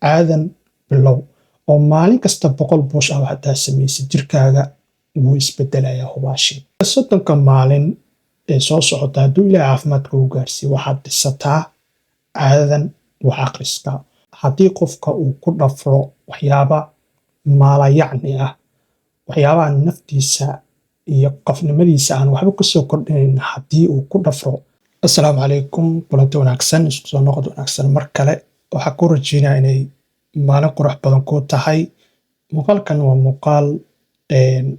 caadan bilow oo maalin kasta 100 push up hadaa samaysid jirkaaga wuu isbedelayaa hubaashi. 30 maalin ee soo socota hadduu Ilaahay caafimaadka u gaarsiiyo waxaad dhisataa caadadan wax akhriska. Haddii qofka uu ku dhafro waxyaaba maalayacni ah, waxyaabaha naftiisa iyo qofnimadiisa aan waxba ku soo kordhinayn, haddii uu ku dhafro. Assalaamu calaykum, kulanti wanaagsan, isku soo noqod wanaagsan mar kale. Waxaan ku rajeynayaa inay maalin qurux badan ku tahay. Muuqaalkan waa muuqaal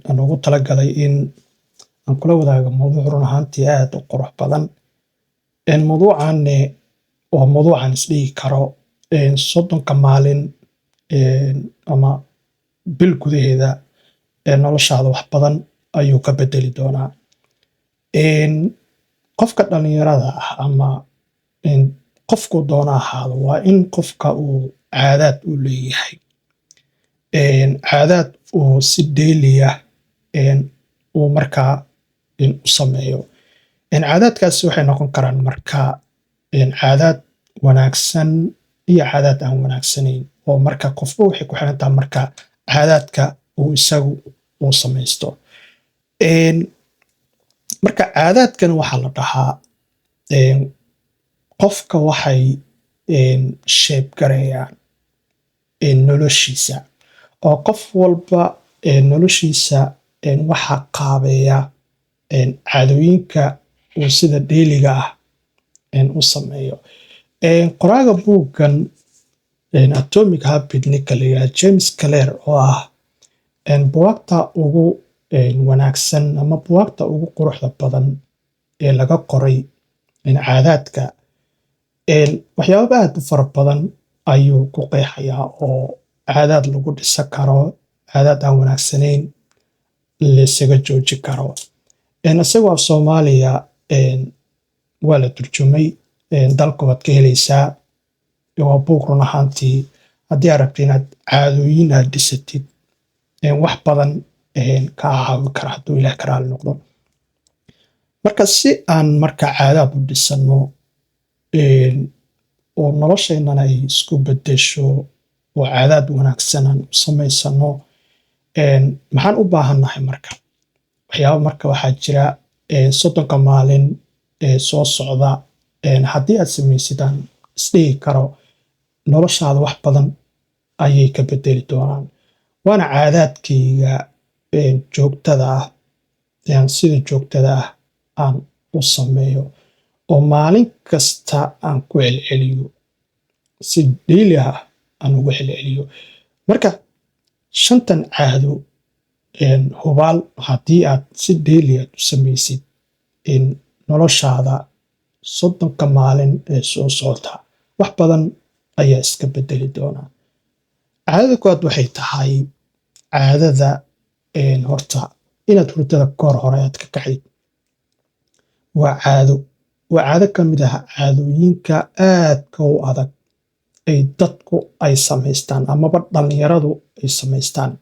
aan ugu talagalay in aan kula wadaago mowduuc run ahaantii aad u qurux badan. Mowduucan waa mowduucan isdhihi karo 30 maalin ama bil gudaheeda noloshaada wax badan ayuu ka bedeli doonaa. Qofka dhalinyarada ah ama qofku doona ahaado waa in qofka uu caadaad u leeyahay. Caadaad uu si daily ah uu markaa u sameeyo. Caadaadkaasi waxay noqon karaan markaa caadaad wanaagsan iyo caadaad aan wanaagsanayn oo marka qofba waxay ku xiran tahay marka caadaadka uu isagu uu samaysto. Marka caadaadkan waxaa la dhahaa qofka waxay shape gareeyaan noloshiisa oo qof walba noloshiisa waxaa qaabeeya caadooyinka uu sida daily-ga ah u sameeyo. Qoraaga buuggan Atomic Habits ninka la yiraahdo James Clear oo ah buugagta ugu wanaagsan ama buugagta ugu quruxda badan ee laga qoray caadaadka, waxyaabo aad u fara badan ayuu ku qeexayaa oo caadaad lagu dhisa karo, caadaad aan wanaagsanayn la isaga jooji karo. Isagoo af Soomaaliya waa la turjumay, dalka waad ka helaysaa. Waa buug run ahaantii haddii aad rabto inaad caadooyin aad dhisatid wax badan ka caawin kara hadduu Ilaah ka raali noqdo. Marka si aan marka caadaad u dhisano oo nolosheennana ay isku bedesho oo caadaad wanaagsan aan u samaysano, maxaan u baahannahay marka? Waxyaabo marka waxaa jira 30 maalin soo socda haddii aad samaysid aan isdhihi karo noloshaada wax badan ayay ka bedeli doonaan. Waana caadaadkayga joogtada ah sida joogtada ah aan u sameeyo oo maalin kasta aan ku celceliyo, si daily ah aan ugu celceliyo. Marka 5 caado hubaal haddii aad si daily ah u samaysid noloshaada 30 maalin ee soo socota wax badan ayaa iska bedeli doonaa. Caadada koowaad waxay tahay caadada horta inaad hurdada goor hore aad ka kacdid. Waa caado ka mid ah caadooyinka aadka u adag ay dadku ay samaystaan amaba dhalinyaradu ay samaystaan.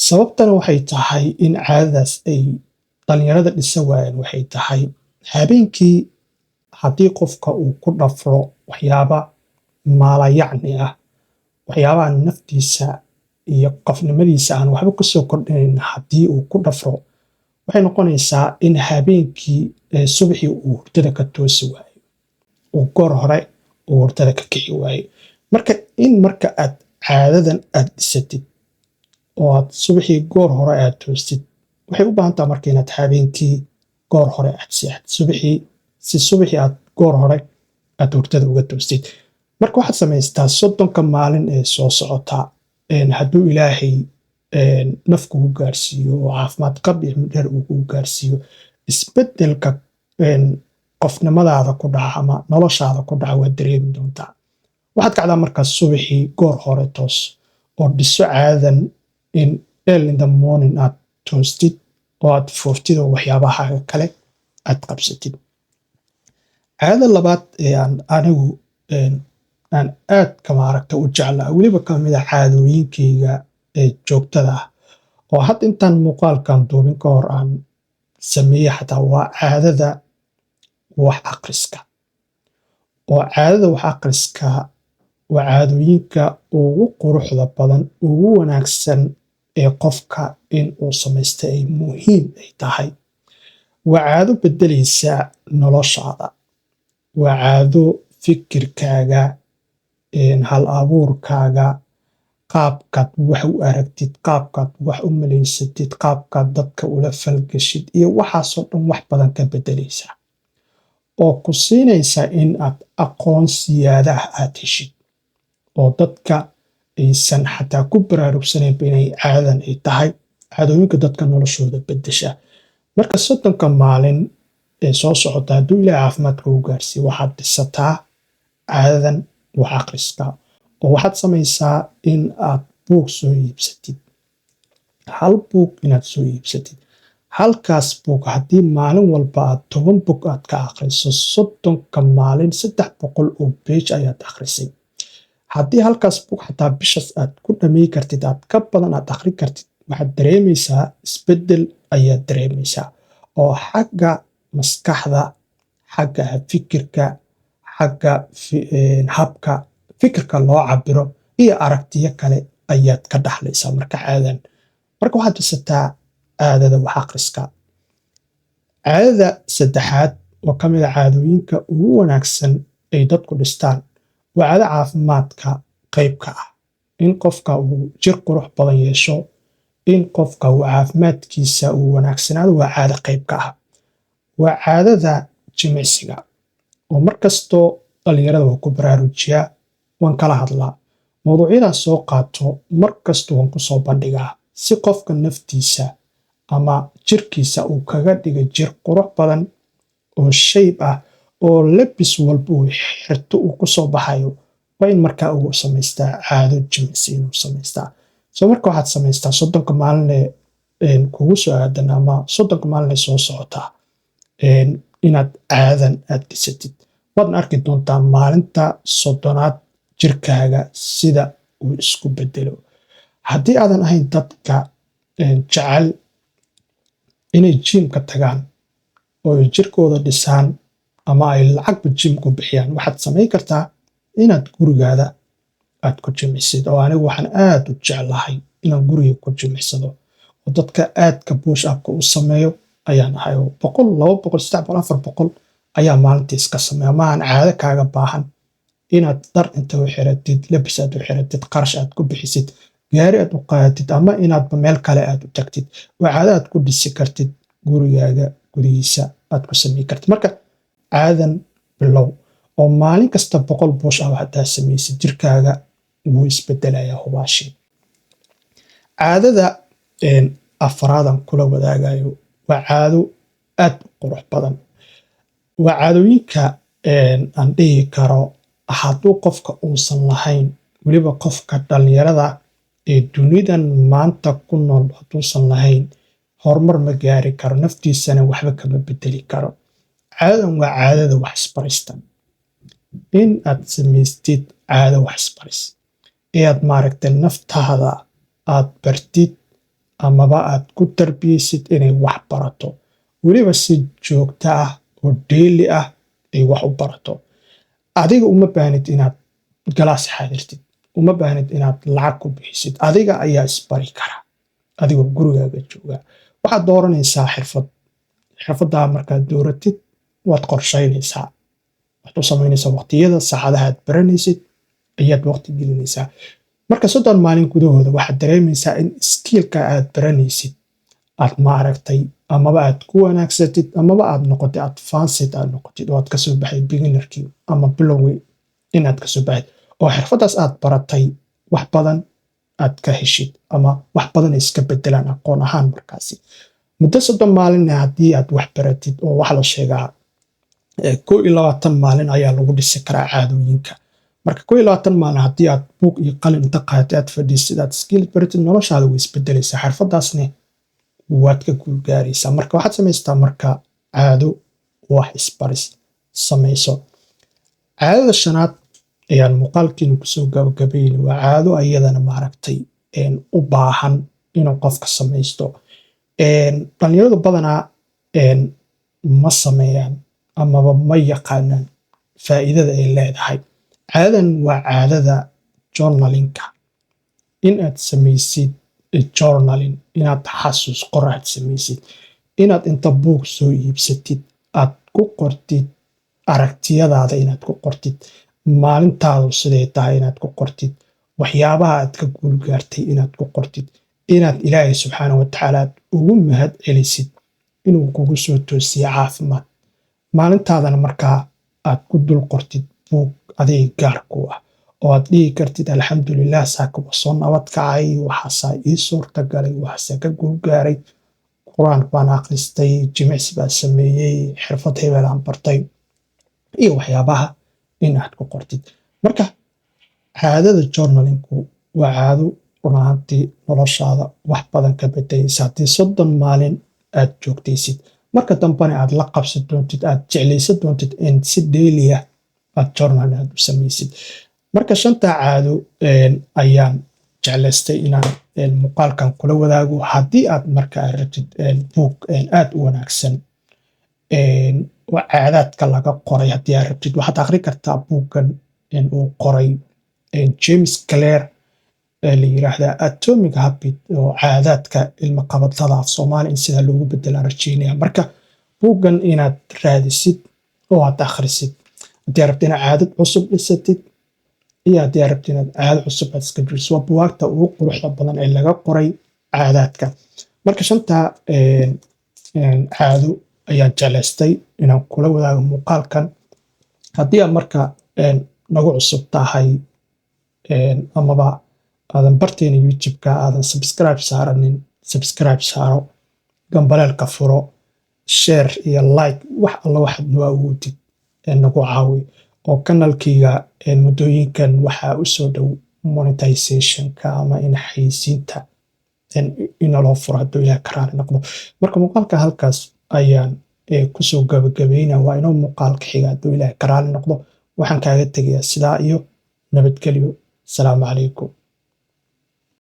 Sababtana waxay tahay in caadadaas ay dhalinyarada dhisa waayeen waxay tahay habeenkii haddii qofka uu ku dhafro waxyaaba maalayacni ah, waxyaabaha naftiisa iyo qofnimadiisa aan waxba ku soo kordhinayn, haddii uu ku dhafro waxay noqonaysaa in habeenkii subaxii uu hurdada ka toosi waayo, uu goor hore uu hurdada ka kici waayo. Marka in marka aad caadadan aad dhisatid oo aad subaxii goor hore aad toostid, waxay u baahan tahay marka inaad habeenkii goor hore aad seexatid subaxii aad goor hore aad hurdada uga toostid. Marka waxaad samaystaa 30 maalin ee soo socota hadduu Ilaahay naf kugu gaarsiiyo oo caafimaad qab iyo dheer uu kugu gaarsiiyo, isbedelka qofnimadaada ku dhaca ama noloshaada ku dhaca waad dareemi doontaa. Waxaad kacdaa markaas subaxii goor hore toos oo dhiso caadadan in early in the morning aad toostid oo aad fooftid oo waxyaabaha kale aad qabsatid. Caadada labaad ee anigu aan aad ka maaragta u jeclaa weliba ka mid ah caadooyinkayga joogtada ah oo hadda intaan muuqaalkan duubin ka hor aan sameeyey xataa waa caadada wax akhriska. Oo caadada wax akhriska waa caadooyinka ugu quruxda badan, ugu wanaagsan ee qofka in uu samaysto ay muhiim ay tahay. Waa caado beddelaysa noloshaada, waa caado fikirkaaga, hal abuurkaaga, qaabkaad wax u aragtid, qaabkaad wax u malaysatid, qaabkaad dadka ula falgashid iyo waxaasoo dhan wax badan ka beddelaysa oo ku siinaysa in aad aqoon siyaada ah aad heshid oo dadka aysan xataa ku baraarugsanaynba inay caadadan ay tahay caadooyinka dadka noloshooda beddesha. Marka 30 maalin ee soo socota hadduu Ilaahay caafimaadka u gaarsiiyo waxaad dhisataa caadadan wax akhriska oo waxaad samaysaa in aad buug soo iibsatid. Hal buug inaad soo iibsatid. Halkaas buug haddii maalin walba aad 10 buug aad ka akhriso 30 maalin 300 oo page ayaad akhrisay. Haddii halkaas buug xataa bishaas aad ku dhammayn kartid aad ka badan aad akhri kartid waxaad dareemaysaa isbeddel ayaad dareemaysaa oo xagga maskaxda, xagga fikirka, xagga habka fikirka loo cabiro iyo aragtiyo kale ayaad ka dhaxlaysaa marka caadadan. Marka waxaad dhisataa caadada wax akhriska. Caadada saddexaad oo ka mid ah caadooyinka ugu wanaagsan ay dadku dhistaan waa caado caafimaadka qayb ka ah. In qofka uu jir qurux badan yeesho, in qofka uu caafimaadkiisa uu wanaagsanaado waa caado qayb ka ah. Waa caadada jimicsiga oo markastoo dhalinyarada waan ku baraarujiyaa, waan kala hadlaa. Mowduucyadaas soo qaato markastoo waan ku soo bandhigaa si qofka naftiisa ama jirkiisa uu kaga dhigo jir qurux badan oo shayb ah oo labis walba uu xirto uu ku soo baxayo. Waa in markaa uu samaystaa caado jimicsi inuu samaystaa. Marka waxaad samaystaa 30 maalin ee kugu soo aadan ama 30 maalin ee soo socota inaad caadadan aad dhisatid. Waadna arki doontaa maalinta 30aad jirkaaga sida uu isku beddelo. Haddii aadan ahayn dadka jecel inay gym-ka tagaan oo ay jirkooda dhisaan ama ay lacagba gym ku bixiyaan waxaad samayn kartaa inaad gurigaada aad ku jimicsid. Oo anigu waxaan aad u jeclahay inaan guriga ku jimicsado oo dadka aadka push up-ka u sameeyo ayaan ahay oo 100, 200, 300, 400 ayaa maalintii iska sameeya. Ma aan caado kaaga baahan inaad dhar inta u xiratid, labis aad u xiratid, qarash aad ku bixisid, gaari aad u qaadatid ama inaadba meel kale aad u tagtid. Waa caado aad ku dhisi kartid gurigaaga gudihiisa aad ku samayn kartid. Marka caadadan bilow oo maalin kasta 100 push up haddaad samaysid jirkaaga wuu isbeddelayaa hubaashii. Caadada afraadan kula wadaagayo waa caado aad u qurux badan. Waa caadooyinka aan dhihi karo hadduu qofka uusan lahayn weliba qofka dhalinyarada ee dunidan maanta ku nool hadduusan lahayn horumar ma gaari karo, naftiisana waxba kama beddeli karo. Caadadan waa caadada wax isbarista. In aad samaystid caado wax isbaris ee aad maaragtay naftaada aad bartid amaba aad ku tarbiyaysid inay wax barato weliba si joogto ah oo daily ah ay wax u barato. Adiga uma baahnid inaad galaas xaadirtid, uma baahnid inaad lacag ku bixisid. Adiga ayaa isbari kara adigoo gurigaaga jooga. Waxaad dooranaysaa xirfad. Xirfaddaa markaad dooratid waad qorshaynaysaa. Waxaad u samaynaysaa waqtiyada saacadaha aad baranaysid ayaad waqti gelinaysaa. Marka 30 maalin gudahooda waxaad dareemaysaa in skill-ka aad baranaysid aad maaragtay amaba aad ku wanaagsatid amaba aad noqotid advanced aad noqotid oo aad ka soo baxay beginnerkii ama bilowgii inaad ka soo baxid oo xirfaddaas aad baratay wax badan aad ka heshid ama wax badan ay iska beddelaan aqoon ahaan markaasi. Muddo 30 maalin haddii aad wax baratid oo waxa la sheegaa 21 maalin ayaa lagu dhisi karaa caadooyinka. Marka 21 maalin haddii aad buug iyo qalin inta qaadatid aad fadhiisid aad skill baratid noloshaada way isbeddelaysaa. Xirfaddaasna waad ka guulgaaraysaa. Marka waxaad samaystaa marka caado wax isbaris samayso. Caadada 5aad ayaan muuqaalkiina kusoo gabagabaynay waa caado ayadana maaragtay u baahan inuu qofka samaysto. Dhalinyaradu badanaa ma sameeyaan amaba ma yaqaanaan faa'iidada ay leedahay. caadadan waa caadada journalinka, inaad samaysid journaling, inaad xasuus qor aad samaysid, inaad inta buug soo iibsatid aad ku qortid aragtiyadaada, inaad ku qortid maalintaadu siday tahay, inaad ku qortid waxyaabaha aad ka guul gaartay, inaad ku qortid inaad ilaahay subxaanahu watacaala aad ugu mahad celisid inuu kugu soo toosiye caafimaad. maalintaadana markaa aad ku dul qortid buug adiga gaar ku ah oo aad dhihi kartid alxamdulilah, saaka waa soo nabad kacay, waxaasaa ii suurta galay, waxaasaa ka guul gaaray, quraan baan akhristay, jimicsi baan sameeyey, xirfad hebel aan bartay, iyo waxyaabaha inaad ku qortid. marka caadada journalinku waa caado run ahaantii noloshaada wax badan ka bedelaysa. haddii 30 maalin aad joogtaysid, marka dambena aad la qabsan doontid, aad jeclaysan doontid in si daily ah aad journal aad u samaysid. marka 5 caado ayaan jeclaystay inaan muuqaalkan kula wadaago. haddii aad marka aad rabtid buug aad u wanaagsan oo caadaadka laga qoray, haddii aad rabtid waxaad akhri kartaa buuggan uu qoray James Clear la yiraahdaa Atomic Habit, oo caadaadka ilma qabadlada af Soomaali in sida loogu bedela rajaynaya. marka buuggan inaad raadisid oo aad akhrisid haddii aad rabtid inaad caadad cusub dhisatid iyo haddii aad rabtid inaad caado cusub aad iska jiriso. waa buugaagta ugu quruxda badan ee laga qoray caadaadka. marka 5 caado ayaan jeclaystay inaan kula wadaago muuqaalkan. haddii aad marka nagu cusub tahay amaba aadan barteena youtube-ka aadan subscribe saaranin, subscribe saaro, gambaleelka furo, share iyo like, wax alla waxaad noo awoodid nagu caawi. oo kanalkayga muddooyinkan waxaa u soo dhow monetizationka ama in xayisiinta inaloo furo hadduu ilaah ka raali noqdo. marka muuqaalka halkaas ayaan kusoo gabagabaynaa. waa inoo muuqaalka xiga hadduu ilaah ka raali noqdo. waxaan kaaga tegayaa sidaa iyo nabadgelyo. asalaamu calaykum.